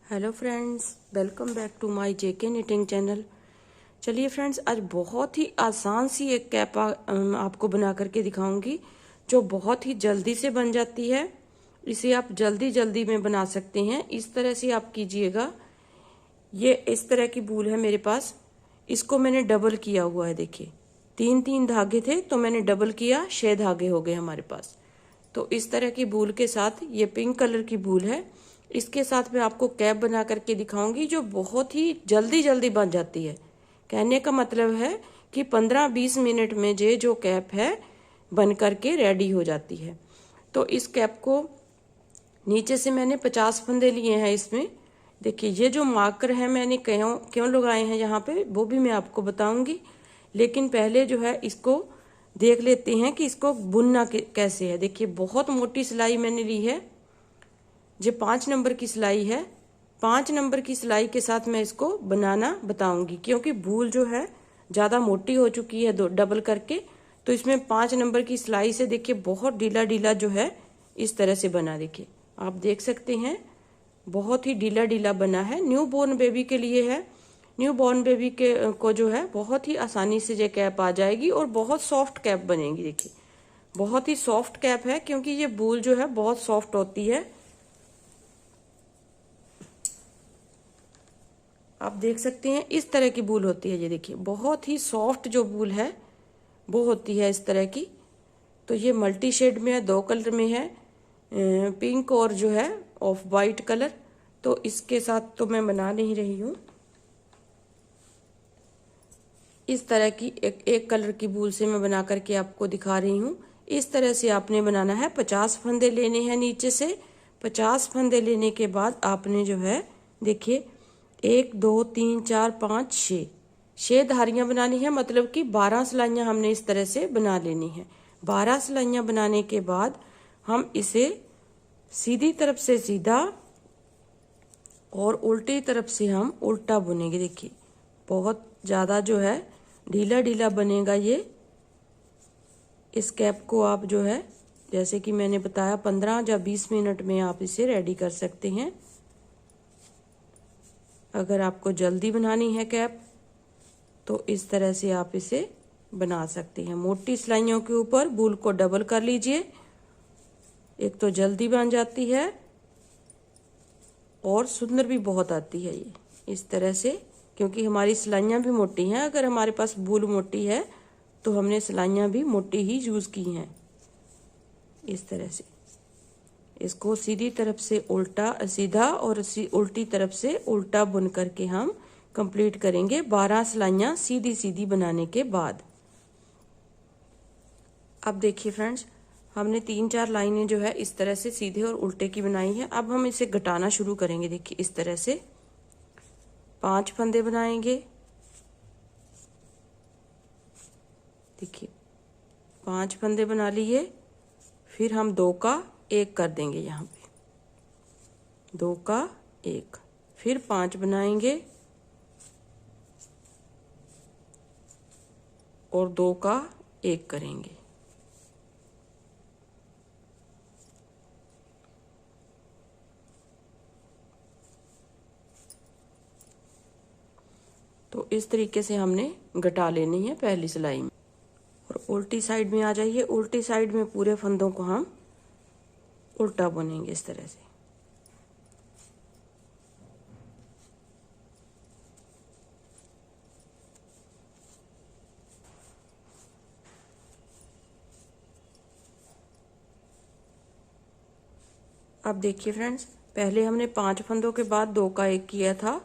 Hello friends, welcome back to my JK knitting channel. चलिए friends, आज बहुत ही आसान सी एक कैप आपको बना करके दिखाऊंगी जो बहुत ही जल्दी से बन जाती है। इसे आप जल्दी जल्दी में बना सकते हैं। इस तरह से आप कीजिएगा। ये इस तरह की बूल है मेरे पास, इसको मैंने डबल किया हुआ है। देखिए, तीन तीन धागे थे तो मैंने डबल किया, 6 धागे हो गए हमारे पास। तो इस तरह की बूल के साथ ये पिंक कलर की बूल है, इसके साथ मैं आपको कैप बना करके दिखाऊंगी जो बहुत ही जल्दी जल्दी बन जाती है। कहने का मतलब है कि 15-20 मिनट में जो कैप है बन करके रेडी हो जाती है। तो इस कैप को नीचे से मैंने 50 फंदे लिए हैं इसमें। देखिए, ये जो मार्कर है मैंने क्यों क्यों लगाए हैं यहाँ पे वो भी मैं आपको बताऊंगी, लेकिन पहले जो है इसको देख लेते हैं कि इसको बुनना कैसे है। देखिए, बहुत मोटी सिलाई मैंने ली है, जो 5 नंबर की सिलाई है। 5 नंबर की सिलाई के साथ मैं इसको बनाना बताऊंगी, क्योंकि बूल जो है ज़्यादा मोटी हो चुकी है डबल करके। तो इसमें 5 नंबर की सिलाई से देखिए बहुत ढीला ढीला जो है इस तरह से बना। देखिए, आप देख सकते हैं बहुत ही ढीला ढीला बना है। न्यू बॉर्न बेबी के लिए है। न्यू बॉर्न बेबी के को जो है बहुत ही आसानी से ये कैप आ जाएगी और बहुत सॉफ्ट कैप बनेगी। देखिए, बहुत ही सॉफ्ट कैप है क्योंकि ये बूल जो है बहुत सॉफ्ट होती है। आप देख सकते हैं इस तरह की बूल होती है। ये देखिए, बहुत ही सॉफ्ट जो बूल है वो होती है इस तरह की। तो ये मल्टी शेड में है, 2 कलर में है, पिंक और जो है ऑफ वाइट कलर। तो इसके साथ तो मैं बना नहीं रही हूँ। इस तरह की एक कलर की बूल से मैं बना करके आपको दिखा रही हूँ। इस तरह से आपने बनाना है। 50 फंदे लेने हैं नीचे से। 50 फंदे लेने के बाद आपने जो है देखिए 1 2 3 4 5 6 धारियां बनानी है, मतलब कि 12 सिलाइयां हमने इस तरह से बना लेनी है। 12 सिलाइयां बनाने के बाद हम इसे सीधी तरफ से सीधा और उल्टी तरफ से हम उल्टा बुनेंगे। देखिए, बहुत ज़्यादा जो है ढीला ढीला बनेगा ये। इस कैप को आप जो है जैसे कि मैंने बताया 15 या 20 मिनट में आप इसे रेडी कर सकते हैं। अगर आपको जल्दी बनानी है कैप तो इस तरह से आप इसे बना सकते हैं। मोटी सिलाइयों के ऊपर बूल को डबल कर लीजिए, एक तो जल्दी बन जाती है और सुंदर भी बहुत आती है ये इस तरह से, क्योंकि हमारी सिलाइयाँ भी मोटी हैं। अगर हमारे पास बूल मोटी है तो हमने सिलाइयाँ भी मोटी ही यूज़ की हैं। इस तरह से इसको सीधी तरफ से उल्टा सीधा और उल्टी तरफ से उल्टा बुन करके हम कंप्लीट करेंगे 12 सिलाइयाँ सीधी सीधी बनाने के बाद। अब देखिए फ्रेंड्स, हमने 3-4 लाइनें जो है इस तरह से सीधे और उल्टे की बनाई है। अब हम इसे घटाना शुरू करेंगे। देखिए, इस तरह से 5 फंदे बनाएंगे। देखिए, 5 फंदे बना लिए, फिर हम 2 का 1 कर देंगे यहाँ पे, 2 का 1, फिर 5 बनाएंगे और 2 का 1 करेंगे। तो इस तरीके से हमने घटा लेनी है पहली सिलाई में। और उल्टी साइड में आ जाइए। उल्टी साइड में पूरे फंदों को हम उल्टा बुनेंगे इस तरह से। अब देखिए फ्रेंड्स, पहले हमने 5 फंदों के बाद 2 का 1 किया था।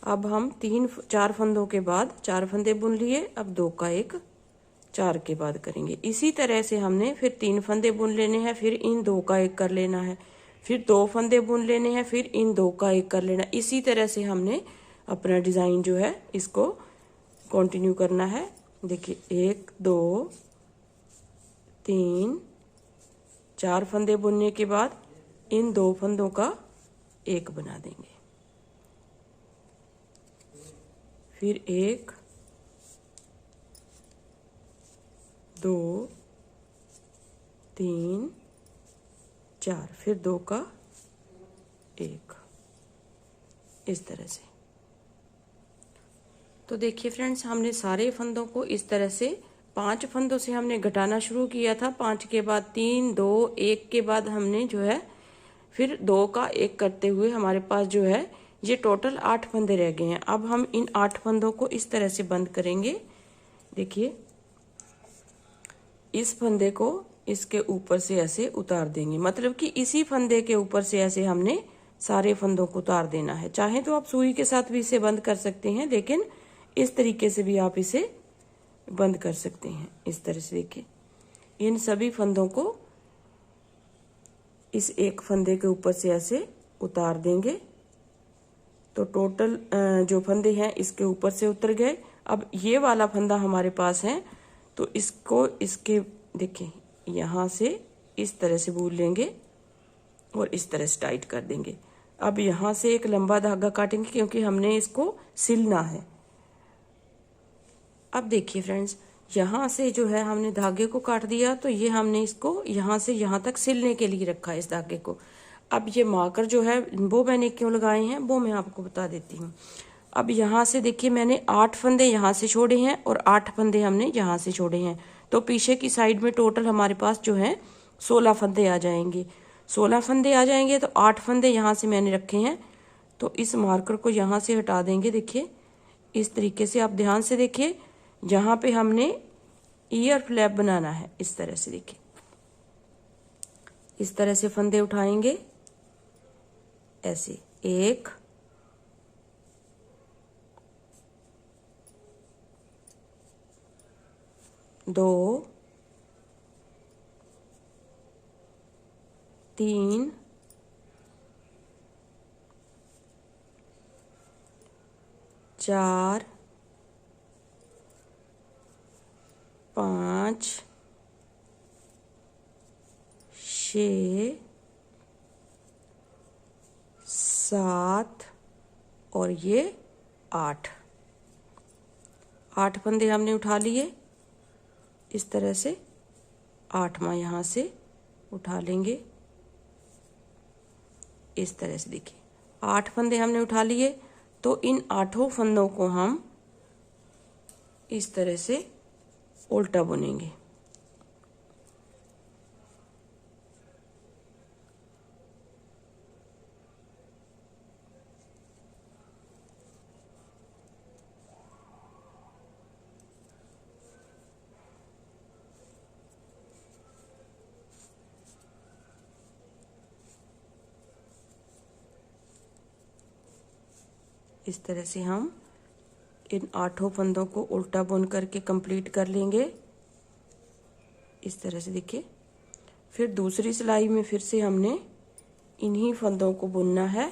अब हम 3-4 फंदों के बाद 4 फंदे बुन लिए। अब 2 का 1 4 के बाद करेंगे। इसी तरह से हमने फिर 3 फंदे बुन लेने हैं, फिर इन 2 का 1 कर लेना है, फिर 2 फंदे बुन लेने हैं, फिर इन 2 का 1 कर लेना। इसी तरह से हमने अपना डिज़ाइन जो है इसको कंटिन्यू करना है। देखिए, 1 2 3 4 फंदे बुनने के बाद इन 2 फंदों का 1 बना देंगे, फिर 1 2 3 4, फिर 2 का 1, इस तरह से। तो देखिए फ्रेंड्स, हमने सारे फंदों को इस तरह से 5 फंदों से हमने घटाना शुरू किया था। 5 के बाद 3, 2, 1 के बाद हमने जो है फिर 2 का 1 करते हुए हमारे पास जो है ये टोटल 8 फंदे रह गए हैं। अब हम इन 8 फंदों को इस तरह से बंद करेंगे। देखिए, इस फंदे को इसके ऊपर से ऐसे उतार देंगे, मतलब कि इसी फंदे के ऊपर से ऐसे हमने सारे फंदों को उतार देना है। चाहे तो आप सुई के साथ भी इसे बंद कर सकते हैं, लेकिन इस तरीके से भी आप इसे बंद कर सकते हैं। इस तरह से देखिए, इन सभी फंदों को इस एक फंदे के ऊपर से ऐसे उतार देंगे। तो टोटल जो फंदे हैं इसके ऊपर से उतर गए। अब ये वाला फंदा हमारे पास है, तो इसको इसके देखिए यहाँ से इस तरह से बूल लेंगे और इस तरह से टाइट कर देंगे। अब यहाँ से एक लंबा धागा काटेंगे क्योंकि हमने इसको सिलना है। अब देखिए फ्रेंड्स, यहाँ से जो है हमने धागे को काट दिया, तो ये हमने इसको यहाँ से यहाँ तक सिलने के लिए रखा है इस धागे को। अब ये मार्कर जो है वो मैंने क्यों लगाए हैं वो मैं आपको बता देती हूँ। अब यहाँ से देखिए, मैंने 8 फंदे यहाँ से छोड़े हैं और 8 फंदे हमने यहाँ से छोड़े हैं। तो पीछे की साइड में टोटल हमारे पास जो है 16 फंदे आ जाएंगे। 16 फंदे आ जाएंगे, तो 8 फंदे यहाँ से मैंने रखे हैं, तो इस मार्कर को यहाँ से हटा देंगे। देखिए इस तरीके से, आप ध्यान से देखिए, जहाँ पे हमने ईयर फ्लैप बनाना है इस तरह से। देखिए इस तरह से फंदे उठाएंगे ऐसे, 1, 2, 3, 4, 5, 6, 7 और ये 8 फंदे हमने उठा लिए इस तरह से। 8वां यहाँ से उठा लेंगे इस तरह से। देखिए 8 फंदे हमने उठा लिए, तो इन 8 फंदों को हम इस तरह से उल्टा बुनेंगे। इस तरह से हम इन 8 फंदों को उल्टा बुन करके कंप्लीट कर लेंगे इस तरह से। देखिए, फिर दूसरी सिलाई में फिर से हमने इन्हीं फंदों को बुनना है।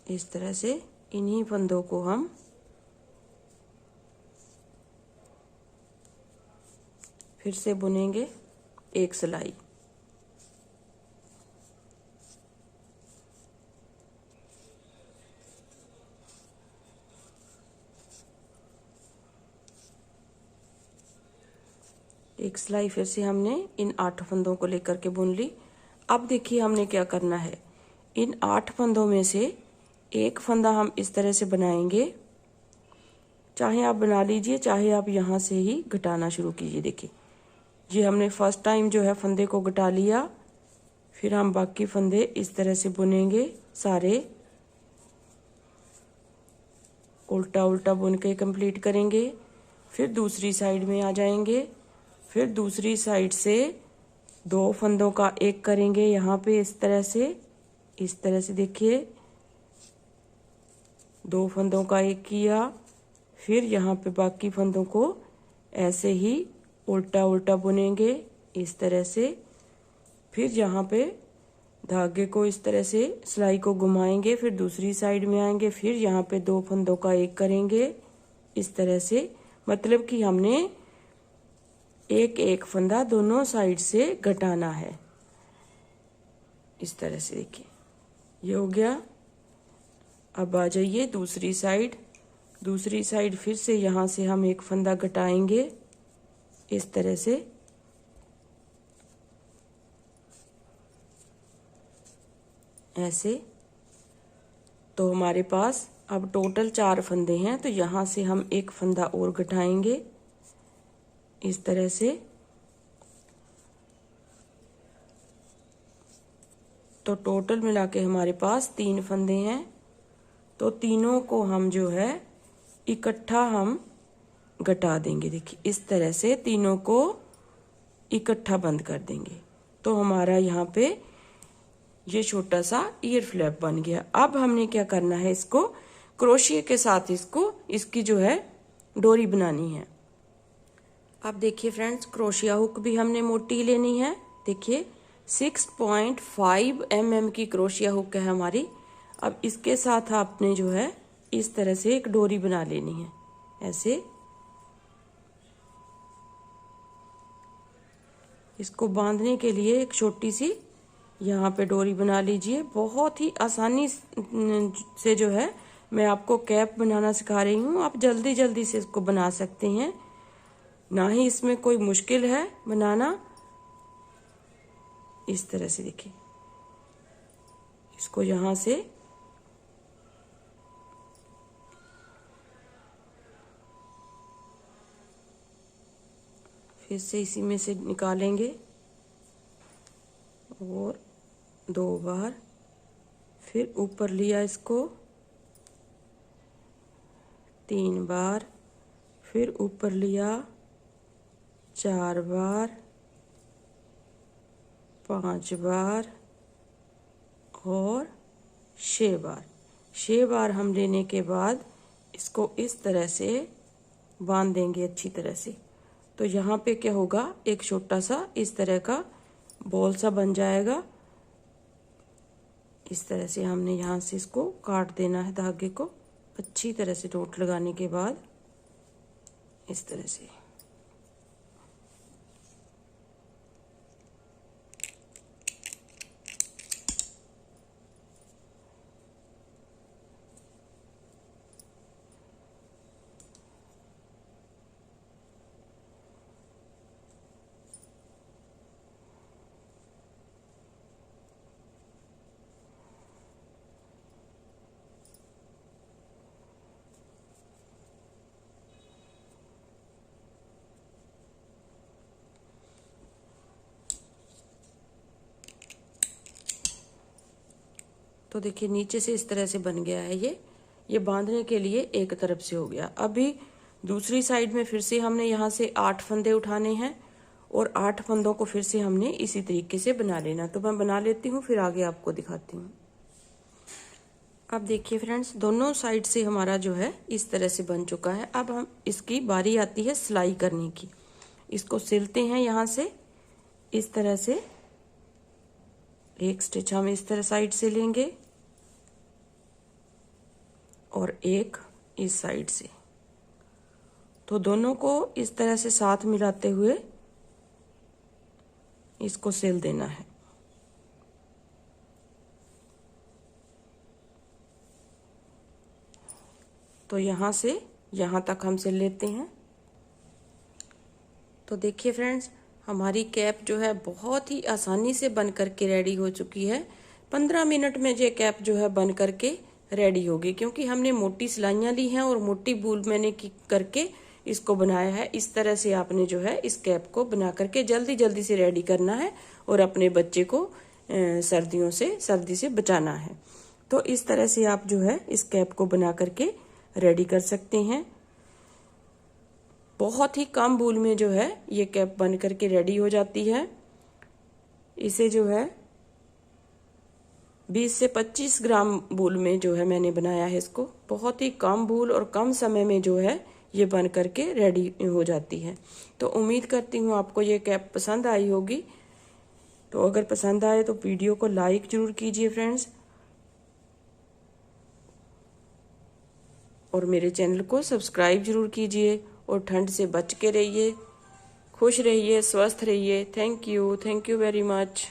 इस तरह से इन्हीं फंदों को हम फिर से बुनेंगे एक सिलाई। एक सिलाई फिर से हमने इन 8 फंदों को लेकर के बुन ली। अब देखिए हमने क्या करना है, इन 8 फंदों में से एक फंदा हम इस तरह से बनाएंगे। चाहे आप बना लीजिए, चाहे आप यहाँ से ही घटाना शुरू कीजिए। देखिए ये हमने फर्स्ट टाइम जो है फंदे को घटा लिया, फिर हम बाकी फंदे इस तरह से बुनेंगे सारे, उल्टा उल्टा बुन के कंप्लीट करेंगे। फिर दूसरी साइड में आ जाएंगे, फिर दूसरी साइड से 2 फंदों का 1 करेंगे यहाँ पे इस तरह से। देखिए 2 फंदों का 1 किया, फिर यहाँ पे बाकी फंदों को ऐसे ही उल्टा उल्टा बुनेंगे इस तरह से। फिर यहाँ पे धागे को इस तरह से सिलाई को घुमाएंगे, फिर दूसरी साइड में आएंगे, फिर यहाँ पे 2 फंदों का 1 करेंगे इस तरह से। मतलब कि हमने एक एक फंदा दोनों साइड से घटाना है। इस तरह से देखिए, ये हो गया। अब आ जाइए दूसरी साइड। दूसरी साइड फिर से यहाँ से हम एक फंदा घटाएंगे इस तरह से। ऐसे। तो हमारे पास अब टोटल 4 फंदे हैं, तो यहाँ से हम एक फंदा और घटाएंगे इस तरह से। तो टोटल मिला के हमारे पास 3 फंदे हैं। तो तीनों को हम जो है इकट्ठा हम घटा देंगे। देखिए इस तरह से तीनों को इकट्ठा बंद कर देंगे। तो हमारा यहाँ पे ये छोटा सा ईयर फ्लैप बन गया। अब हमने क्या करना है, इसको क्रोशिया के साथ इसकी जो है डोरी बनानी है। अब देखिए फ्रेंड्स, क्रोशिया हुक भी हमने मोटी लेनी है। देखिए 6.5 mm की क्रोशिया हुक है हमारी। अब इसके साथ आपने जो है इस तरह से एक डोरी बना लेनी है। ऐसे इसको बांधने के लिए एक छोटी सी यहाँ पे डोरी बना लीजिए। बहुत ही आसानी से जो है मैं आपको कैप बनाना सिखा रही हूँ। आप जल्दी जल्दी से इसको बना सकते हैं, ना ही इसमें कोई मुश्किल है बनाना। इस तरह से देखिए, इसको यहाँ से फिर से इसी में से निकालेंगे और 2 बार, फिर ऊपर लिया इसको 3 बार, फिर ऊपर लिया 4 बार, 5 बार और 6 बार। 6 बार हम लेने के बाद इसको इस तरह से बांध देंगे अच्छी तरह से। तो यहाँ पे क्या होगा, एक छोटा सा इस तरह का बॉल सा बन जाएगा। इस तरह से हमने यहाँ से इसको काट देना है धागे को अच्छी तरह से डॉट लगाने के बाद इस तरह से। तो देखिए नीचे से इस तरह से बन गया है। ये बांधने के लिए एक तरफ से हो गया। अभी दूसरी साइड में फिर से हमने यहाँ से 8 फंदे उठाने हैं और 8 फंदों को फिर से हमने इसी तरीके से बना लेना। तो मैं बना लेती हूँ, फिर आगे आपको दिखाती हूँ। अब देखिए फ्रेंड्स, दोनों साइड से हमारा जो है इस तरह से बन चुका है। अब हम इसकी बारी आती है सिलाई करने की। इसको सिलते हैं यहाँ से इस तरह से। एक स्टिच हम इस तरह साइड से लेंगे और एक इस साइड से। तो दोनों को इस तरह से साथ मिलाते हुए इसको सिल देना है। तो यहाँ से यहाँ तक हम सिल लेते हैं। तो देखिए फ्रेंड्स, हमारी कैप जो है बहुत ही आसानी से बन करके रेडी हो चुकी है। 15 मिनट में ये कैप जो है बन करके रेडी होगी, क्योंकि हमने मोटी सिलाइयाँ ली हैं और मोटी बूल मैंने करके इसको बनाया है। इस तरह से आपने जो है इस कैप को बना करके जल्दी जल्दी से रेडी करना है और अपने बच्चे को सर्दी से बचाना है। तो इस तरह से आप जो है इस कैप को बना करके रेडी कर सकते हैं। बहुत ही कम बूल में जो है ये कैप बन करके रेडी हो जाती है। इसे जो है 20 से 25 ग्राम बूल में जो है मैंने बनाया है इसको। बहुत ही कम बूल और कम समय में जो है ये बन करके रेडी हो जाती है। तो उम्मीद करती हूँ आपको ये कैप पसंद आई होगी। तो अगर पसंद आए तो वीडियो को लाइक जरूर कीजिए फ्रेंड्स, और मेरे चैनल को सब्सक्राइब जरूर कीजिए और ठंड से बच के रहिए, खुश रहिए, स्वस्थ रहिए। Thank you very much.